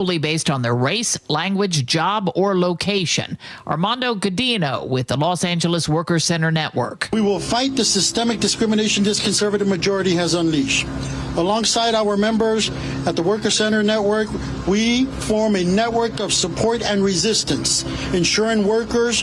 based on their race, language, job, or location. Armando Godino with the Los Angeles Workers Center Network. We will fight the systemic discrimination this conservative majority has unleashed. Alongside our members at the Worker Center Network, we form a network of support and resistance, ensuring workers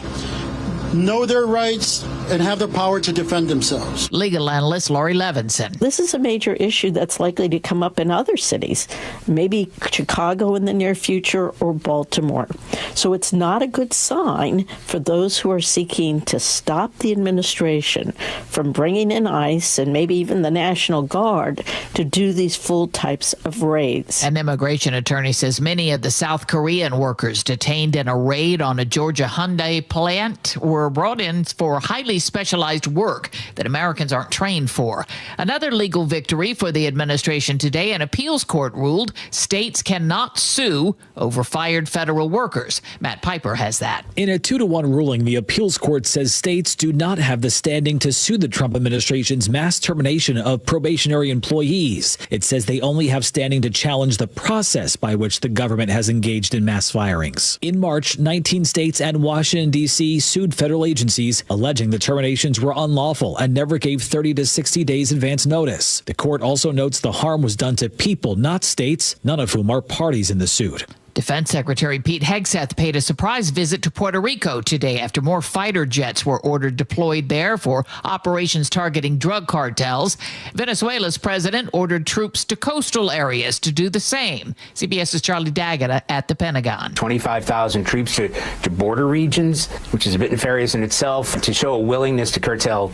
know their rights and have the power to defend themselves. Legal analyst Laurie Levinson. This is a major issue that's likely to come up in other cities, maybe Chicago in the near future or Baltimore. So it's not a good sign for those who are seeking to stop the administration from bringing in ICE and maybe even the National Guard to do these full types of raids. An immigration attorney says many of the South Korean workers detained in a raid on a Georgia Hyundai plant were brought in for highly specialized work that Americans aren't trained for. Another legal victory for the administration today. An appeals court ruled states cannot sue over fired federal workers. Matt Piper has that. In a 2-1 ruling, the appeals court says states do not have the standing to sue the Trump administration's mass termination of probationary employees. It says they only have standing to challenge the process by which the government has engaged in mass firings. In March, 19 states and Washington, D.C. sued federal agencies alleging the terminations were unlawful and never gave 30 to 60 days advance notice. The court also notes the harm was done to people, not states, none of whom are parties in the suit. Defense Secretary Pete Hegseth paid a surprise visit to Puerto Rico today after more fighter jets were ordered deployed there for operations targeting drug cartels. Venezuela's president ordered troops to coastal areas to do the same. CBS's Charlie Daggett at the Pentagon. 25,000 troops to border regions, which is a bit nefarious in itself, to show a willingness to curtail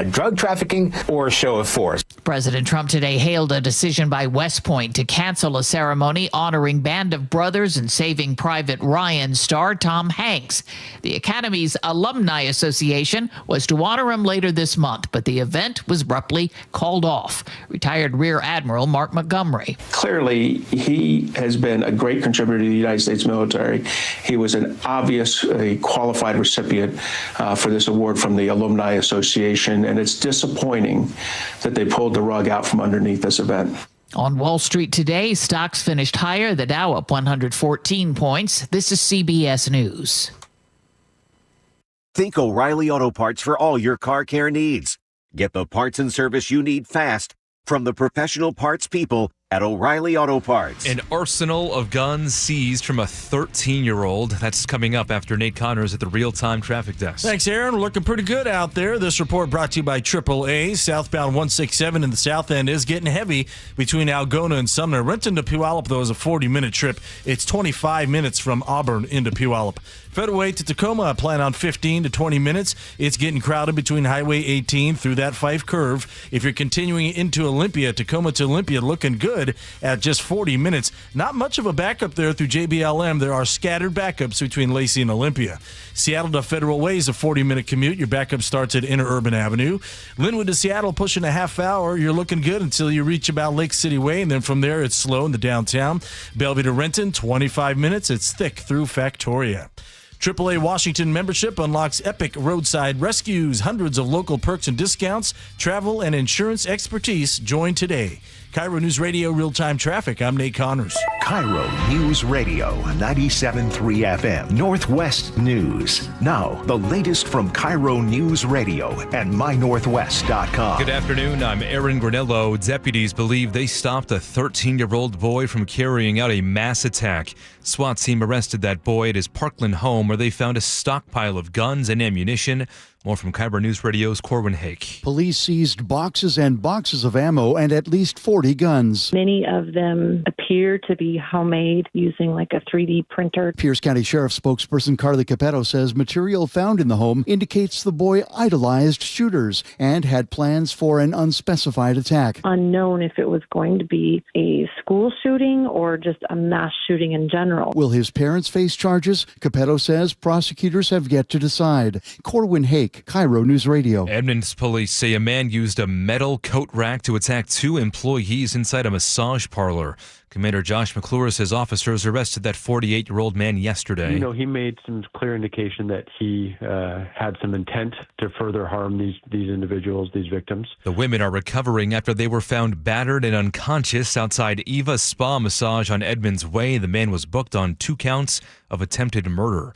drug trafficking or a show of force. President Trump today hailed a decision by West Point to cancel a ceremony honoring Band of Brothers and Saving Private Ryan star Tom Hanks. The Academy's Alumni Association was to honor him later this month, but the event was abruptly called off. Retired Rear Admiral Mark Montgomery. Clearly, he has been a great contributor to the United States military. He was an obviously qualified recipient for this award from the Alumni Association, and it's disappointing that they pulled the rug out from underneath this event. On Wall Street today, stocks finished higher, the Dow up 114 points. This is CBS News. Think O'Reilly Auto Parts for all your car care needs. Get the parts and service you need fast from the professional parts people at O'Reilly Auto Parts. An arsenal of guns seized from a 13-year-old. That's coming up after Nate Connors at the real-time traffic desk. Thanks, Aaron. We're looking pretty good out there. This report brought to you by AAA. Southbound 167 in the south end is getting heavy between Algona and Sumner. Renton to Puyallup, though, is a 40-minute trip. It's 25 minutes from Auburn into Puyallup. Federal to Tacoma, I plan on 15 to 20 minutes. It's getting crowded between Highway 18 through that Fife curve. If you're continuing into Olympia, Tacoma to Olympia, looking good at just 40 minutes. Not much of a backup there through JBLM. There are scattered backups between Lacey and Olympia. Seattle to Federal Way is a 40-minute commute. Your backup starts at Interurban Avenue. Linwood to Seattle pushing a half hour. You're looking good until you reach about Lake City Way, and then from there it's slow in the downtown. Bellevue to Renton, 25 minutes. It's thick through Factoria. AAA Washington membership unlocks epic roadside rescues, hundreds of local perks and discounts, travel and insurance expertise. Join today. KIRO Newsradio Real-Time Traffic. I'm Nate Connors. KIRO News Radio 97.3 FM Northwest News. Now, the latest from KIRO News Radio and mynorthwest.com. Good afternoon. I'm Aaron Granello. Deputies believe they stopped a 13-year-old boy from carrying out a mass attack. SWAT team arrested that boy at his Parkland home where they found a stockpile of guns and ammunition. More from KIRO News Radio's Corwin Hake. Police seized boxes and boxes of ammo and at least 40 guns. Many of them appear to be homemade using like a 3D printer. Pierce County Sheriff spokesperson Carly Capetto says material found in the home indicates the boy idolized shooters and had plans for an unspecified attack. Unknown if it was going to be a school shooting or just a mass shooting in general. Will his parents face charges? Capetto says prosecutors have yet to decide. Corwin Hake, week. KIRO News Radio. Edmonds police say a man used a metal coat rack to attack 2 employees inside a massage parlor. Commander Josh McClure says officers arrested that 48-year-old man yesterday. He made some clear indication that he had some intent to further harm these individuals, these victims. The women are recovering after they were found battered and unconscious outside Eva Spa Massage on Edmonds Way. The man was booked on 2 counts of attempted murder.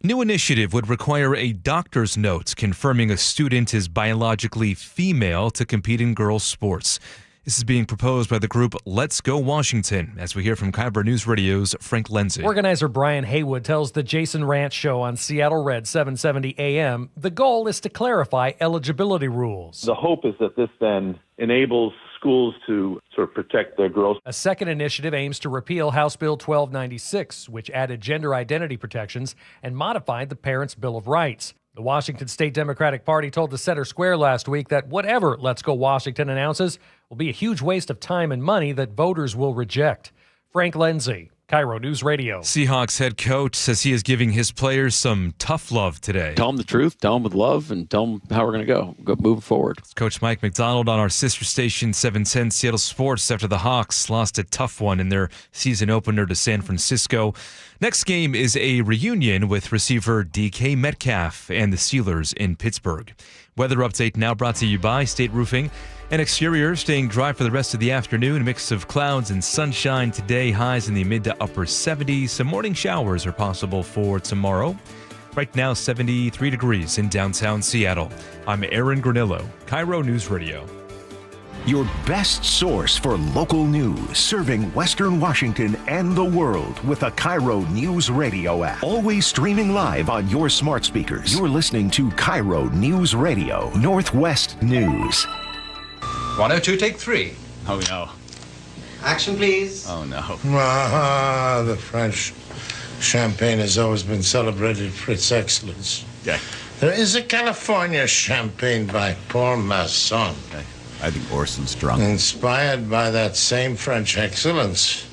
New initiative would require a doctor's note confirming a student is biologically female to compete in girls' sports. This is being proposed by the group Let's Go Washington, as we hear from KIRO News Radio's Frank Lindsay. Organizer Brian Haywood tells the Jason Ranch Show on Seattle Red 770 AM the goal is to clarify eligibility rules. The hope is that this then enables schools to sort of protect their girls. A second initiative aims to repeal House Bill 1296, which added gender identity protections and modified the Parents' Bill of Rights. The Washington State Democratic Party told the Center Square last week that whatever Let's Go Washington announces will be a huge waste of time and money that voters will reject. Frank Lindsay, KIRO News Radio. Seahawks head coach says he is giving his players some tough love today. Tell them the truth, tell them with love, and tell them how we're going to go moving forward. Coach Mike McDonald on our sister station 710 Seattle Sports after the Hawks lost a tough one in their season opener to San Francisco. Next game is a reunion with receiver DK Metcalf and the Steelers in Pittsburgh. Weather update now brought to you by State Roofing. An exterior staying dry for the rest of the afternoon. A mix of clouds and sunshine today. Highs in the mid to upper 70s. Some morning showers are possible for tomorrow. Right now, 73 degrees in downtown Seattle. I'm Aaron Granillo, KIRO News Radio. Your best source for local news, serving Western Washington and the world with a KIRO News Radio app. Always streaming live on your smart speakers. You're listening to KIRO News Radio, Northwest News. 102, take 3. Oh, no. Action, please. Oh, no. The French champagne has always been celebrated for its excellence. Okay. There is a California champagne by Paul Masson. Okay. I think Orson's drunk. Inspired by that same French excellence.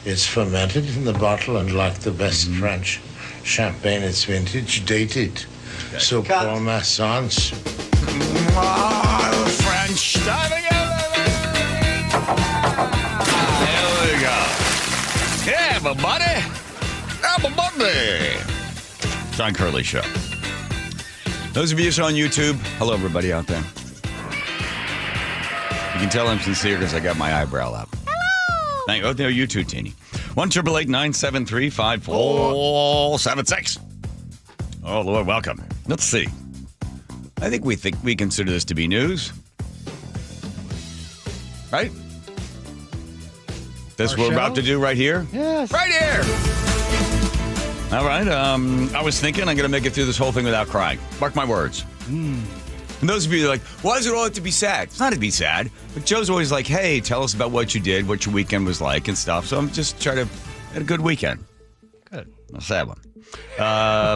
It's fermented in the bottle and like the best French champagne, it's vintage dated. Okay. So Cut. Paul Masson's... French diving in. There we go. Yeah, everybody. Everybody. John Curley Show. Those of you on YouTube, hello, everybody out there. You can tell I'm sincere because I got my eyebrow up. Hello. Thank you. Oh, no, you too, Teeny. 1-888-973-5476. Oh, Lord, welcome. Let's see. I think we consider this to be news. Right? This Our we're show? about to do right here? Yes. Right here. All right. I was thinking I'm going to make it through this whole thing without crying. Mark my words. And those of you that are like, why does it all have to be sad? It's not to be sad. But Joe's always like, hey, tell us about what you did, what your weekend was like and stuff. So I'm just trying to have a good weekend. Good. A sad one.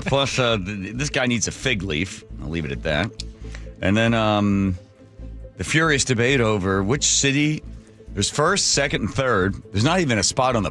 Plus, this guy needs a fig leaf. I'll leave it at that. And then the furious debate over which city there's first, second, and third. There's not even a spot on the